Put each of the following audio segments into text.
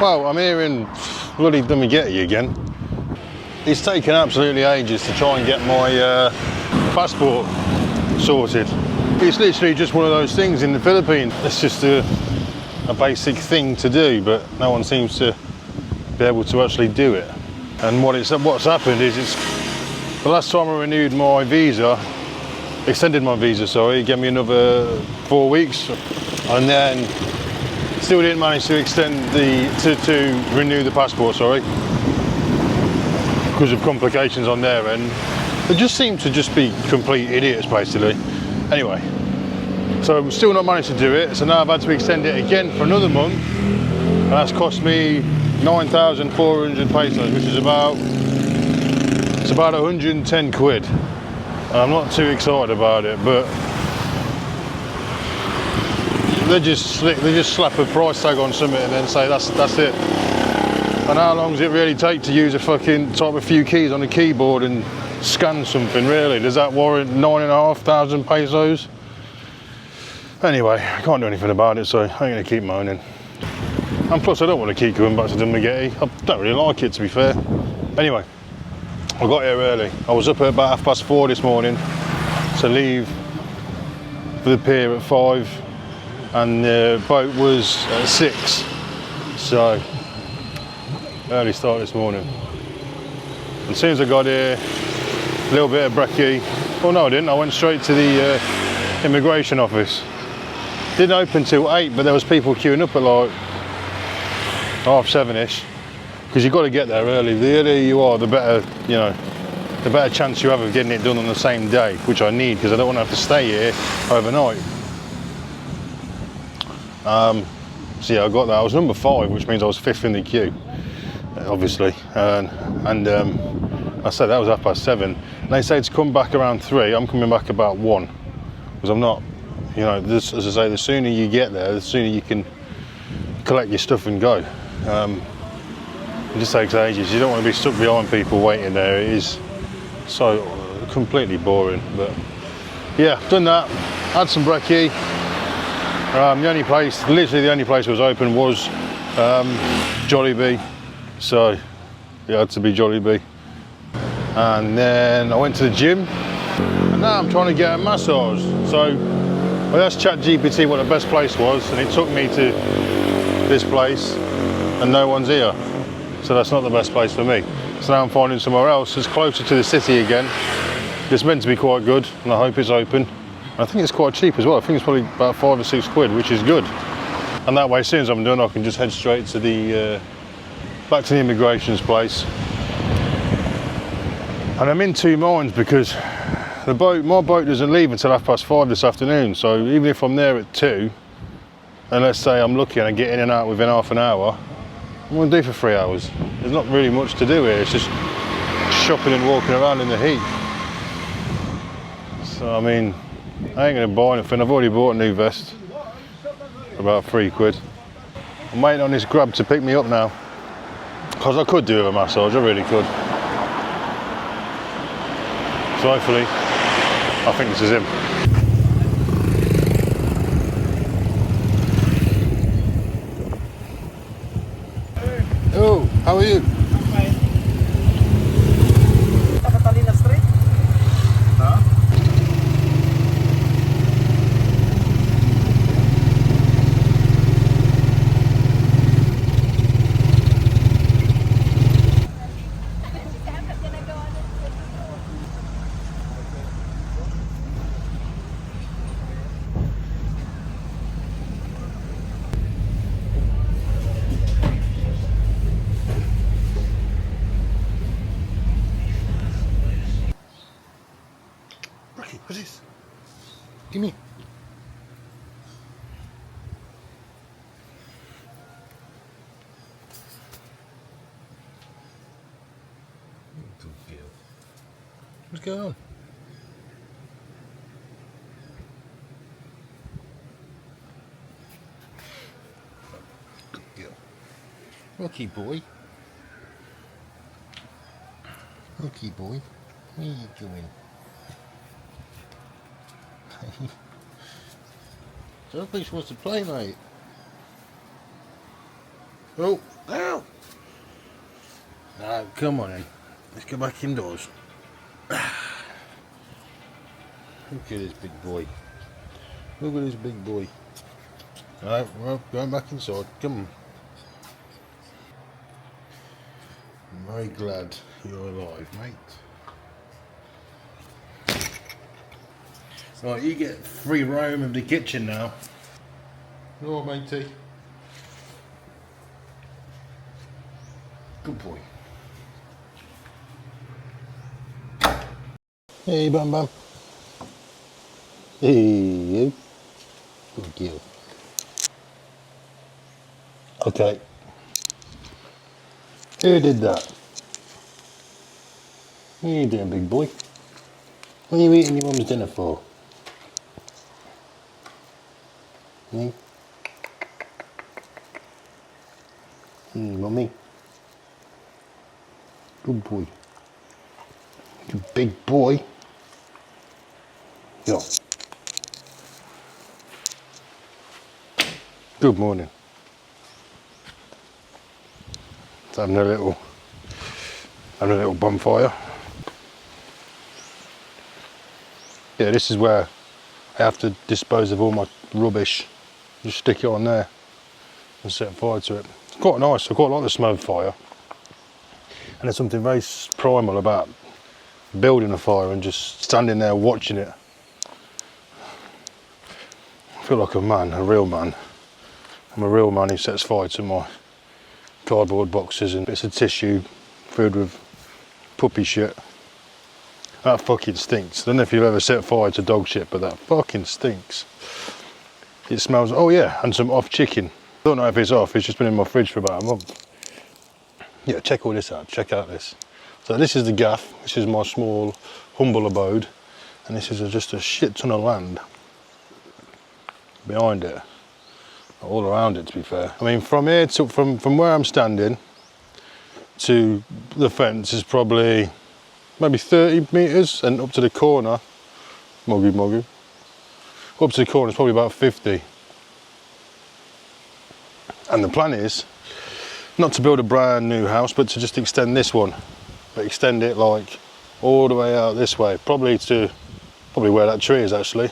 Well, I'm here in bloody Dumagetti again. It's taken absolutely ages to try and get my passport sorted. It's literally just one of those things in the Philippines. It's just a basic thing to do, but no one seems to be able to actually do it. And what's happened is the last time I renewed my visa, extended my visa, sorry, it gave me another 4 weeks, and then still didn't manage to extend to renew the passport, sorry, because of complications on their end. They just seem to just be complete idiots, basically. Anyway, so I've still not managed to do it, so now I've had to extend it again for another month, and that's cost me 9,400 pesos, which is about 110 quid. And I'm not too excited about it, but they just slap a price tag on something and then say that's it. And how long does it really take to use a fucking type a few keys on the keyboard and scan something, really? Does that warrant 9,500 pesos? Anyway, I can't do anything about it, so I ain't gonna keep moaning. And plus I don't want to keep going back to Dumagetti. I don't really like it, to be fair. Anyway, I got here early. I was up at about 4:30 this morning to leave for the pier at 5. And the boat was at 6, so early start this morning. And as soon as I got here, a little bit of brekkie. Well, no, I didn't. I went straight to the immigration office. Didn't open till 8, but there was people queuing up at like 7:30ish, because you've got to get there early. The earlier you are, the better, you know, the better chance you have of getting it done on the same day, which I need because I don't want to have to stay here overnight. So yeah, I got that. I was number 5, which means I was 5th in the queue, obviously. And I said that was 7:30. And they say to come back around 3. I'm coming back about 1, because I'm not, you know, as I say, the sooner you get there, the sooner you can collect your stuff and go. It just takes ages. You don't want to be stuck behind people waiting there. It is so completely boring. But yeah, done that. Had some brekkie. Literally the only place that was open was Jollibee, so it had to be Jollibee. And then I went to the gym, and now I'm trying to get a massage. So I asked ChatGPT what the best place was, and it took me to this place, and no one's here. So that's not the best place for me. So now I'm finding somewhere else that's closer to the city again. It's meant to be quite good, and I hope it's open. I think it's quite cheap as well. I think it's probably about 5 or 6 quid, which is good. And that way, as soon as I'm done, I can just head straight to the back to the immigration's place. And I'm in two minds because my boat doesn't leave until 5:30 this afternoon. So even if I'm there at 2, and let's say I'm lucky and I get in and out within half an hour, I'm going to do for 3 hours. There's not really much to do here. It's just shopping and walking around in the heat. So I mean, I ain't going to buy anything. I've already bought a new vest for about 3 quid. I'm waiting on this grab to pick me up now, because I could do a massage, I really could. So hopefully, I think this is him. Oh. How are you? Catalina Street? Huh? Rocky, what's this? Give me. What's going on? Good girl. Rocky boy. Rocky boy. Where are you going? Somebody wants to play, mate. Oh, ow! No, come on then. Let's go back indoors. Look at this big boy. Look at this big boy. Alright, we're going back inside. Come on. I'm very glad you're alive, mate. Right, you get free roam of the kitchen now. Oh, matey. Good boy. Hey, Bum Bum. Hey, you. Good girl. Okay. Who did that? What are you doing, big boy? What are you eating your mum's dinner for? Me? Mummy? Good boy. You big boy. Yo. Good morning. It's having a little bonfire. Yeah, this is where I have to dispose of all my rubbish. Just stick it on there and set fire to it. It's quite nice. I quite like the smoke fire. And there's something very primal about building a fire and just standing there watching it. I feel like a man, a real man. I'm a real man who sets fire to my cardboard boxes and bits of tissue filled with puppy shit. That fucking stinks. I don't know if you've ever set fire to dog shit, but that fucking stinks. It smells, oh yeah, and some off chicken. I don't know if it's off, it's just been in my fridge for about a month. Yeah, check all this out, check out this. So this is the gaff, this is my small, humble abode, and this is just a shit ton of land behind it. All around it, to be fair. I mean, from here to, from where I'm standing to the fence is probably maybe 30 metres, and up to the corner, up to the corner is probably about 50. And the plan is not to build a brand new house, but to just extend this one, but extend it like all the way out this way, probably where that tree is actually.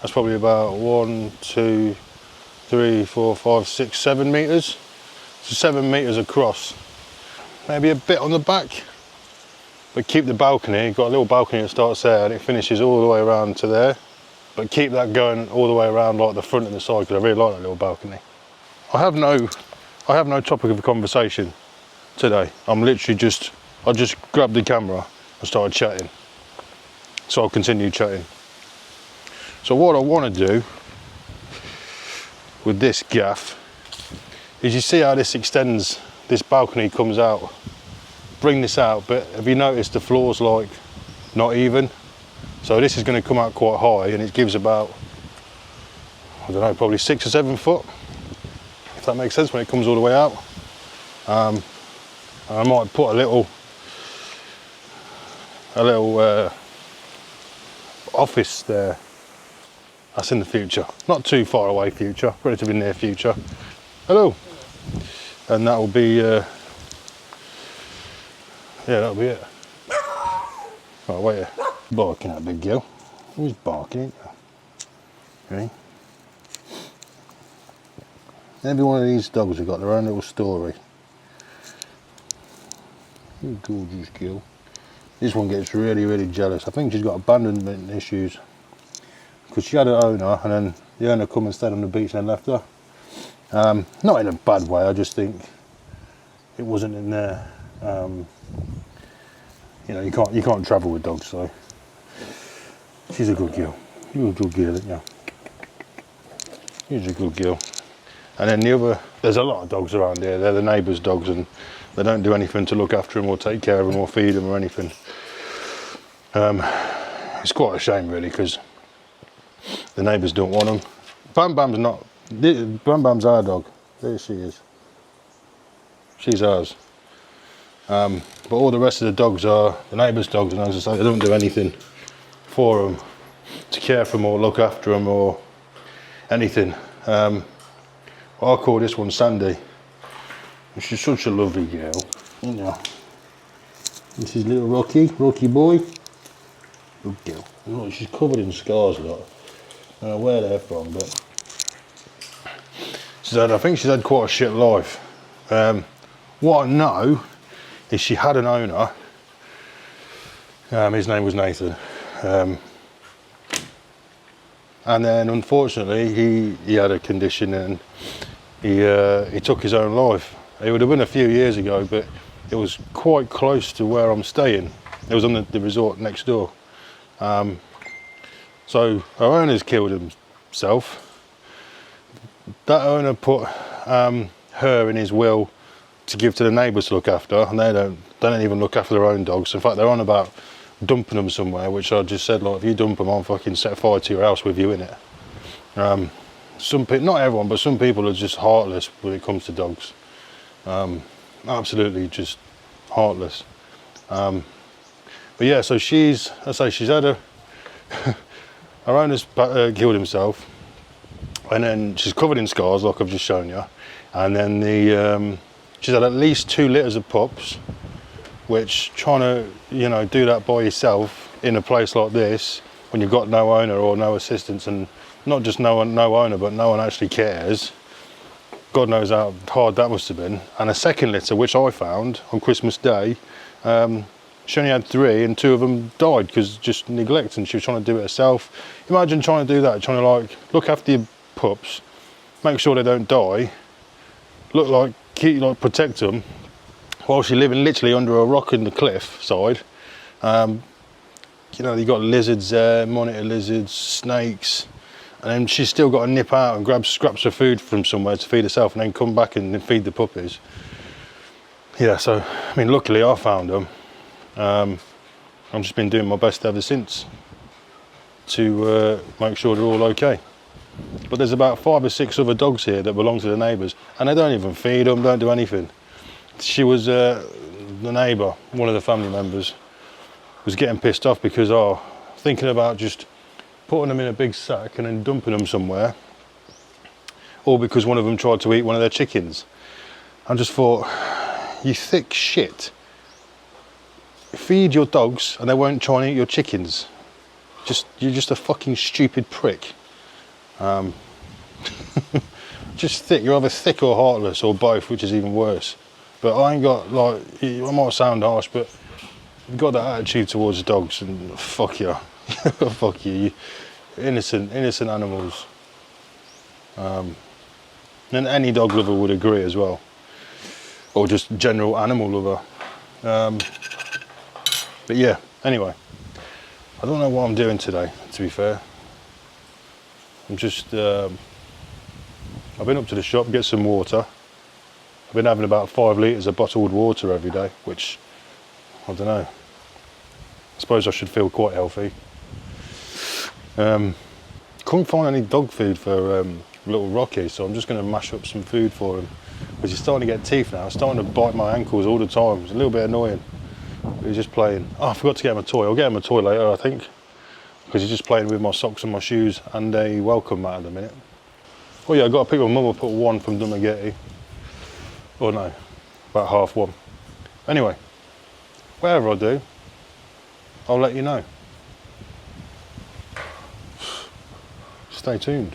That's probably about 1, 2, 3, 4, 5, 6, 7 metres. So 7 metres across. Maybe a bit on the back, but keep the balcony. You've got a little balcony that starts there and it finishes all the way around to there. But keep that going all the way around like the front and the side, because I really like that little balcony. I have no topic of conversation today. I just grabbed the camera and started chatting. So I'll continue chatting. So what I want to do with this gaff is, you see how this extends, this balcony comes out, bring this out, but have you noticed the floor's like not even? So this is going to come out quite high, and it gives about, I don't know, probably 6 or 7 foot, if that makes sense, when it comes all the way out. I might put a little office there. That's in the future, not too far away future, relatively near future. Hello. And that will be Yeah, that'll be it. Right, wait. Barking at big girl. Who's barking, ain't you? Okay. Every one of these dogs have got their own little story. You gorgeous girl. This one gets really, really jealous. I think she's got abandonment issues. Because she had an owner and then the owner come and stayed on the beach and then left her. Not in a bad way, I just think it wasn't in there. You know, you can't travel with dogs, so she's a good girl. You're a good girl, aren't you? She's a good girl. And then the other, there's a lot of dogs around here. They're the neighbours' dogs, and they don't do anything to look after them or take care of them or feed them or anything. It's quite a shame, really, because the neighbours don't want them. Bam Bam's not. Bam Bam's our dog. There she is. She's ours. But all the rest of the dogs are the neighbours' dogs, and as I say, they don't do anything for them to care for them or look after them or anything. I call this one Sandy. She's such a lovely girl, you know. This is little Rocky boy. Good girl. Look, she's covered in scars a lot. I don't know where they're from, but I think she's had quite a shit life. What I know is she had an owner. His name was Nathan. And then unfortunately he had a condition and he took his own life. It would have been a few years ago, but it was quite close to where I'm staying. It was on the resort next door. So our owner's killed himself. That owner put her in his will to give to the neighbours to look after, and they don't even look after their own dogs. In fact, they're on about dumping them somewhere, which I just said, like, if you dump them, I'll fucking set fire to your house with you in it. Some people, not everyone, but some people are just heartless when it comes to dogs. Absolutely just heartless. But yeah, so she's had her owner's killed himself, and then she's covered in scars, like I've just shown you. And then she's had at least 2 litters of pups, which trying to, you know, do that by yourself in a place like this when you've got no owner or no assistance, and not just no owner, but no one actually cares. God knows how hard that must have been. And a second litter, which I found on Christmas Day, she only had 3 and 2 of them died because just neglect, and she was trying to do it herself. Imagine trying to do that, trying to like look after your pups, make sure they don't die, protect them, while she's living literally under a rock in the cliff side. You know, you got lizards there, monitor lizards, snakes, and then she's still got to nip out and grab scraps of food from somewhere to feed herself, and then come back and feed the puppies. Yeah, so I mean, luckily I found them. I've just been doing my best ever since to make sure they're all okay. But there's about 5 or 6 other dogs here that belong to the neighbours, and they don't even feed them, don't do anything. She was the neighbour, one of the family members, was getting pissed off because thinking about just putting them in a big sack and then dumping them somewhere, all because one of them tried to eat one of their chickens. I just thought, you thick shit. Feed your dogs and they won't try and eat your chickens. You're just a fucking stupid prick. Just thick. You're either thick or heartless, or both, which is even worse. But I ain't got, like, I might sound harsh, but you've got that attitude towards dogs, and fuck you. Fuck you. Innocent animals. And any dog lover would agree as well. Or just general animal lover. But yeah, anyway. I don't know what I'm doing today, to be fair. I'm just, I've been up to the shop, get some water. I've been having about 5 litres of bottled water every day, which, I don't know. I suppose I should feel quite healthy. Couldn't find any dog food for little Rocky, so I'm just going to mash up some food for him. Because he's starting to get teeth now, he's starting to bite my ankles all the time. It's a little bit annoying. But he's just playing. Oh, I forgot to get him a toy. I'll get him a toy later, I think. Because he's just playing with my socks and my shoes and a welcome mat at the minute. Oh yeah, I got to pick my mum up at 1 from Dumagetti. Oh no, about 1:30. Anyway, Whatever I do, I'll let you know. Stay tuned.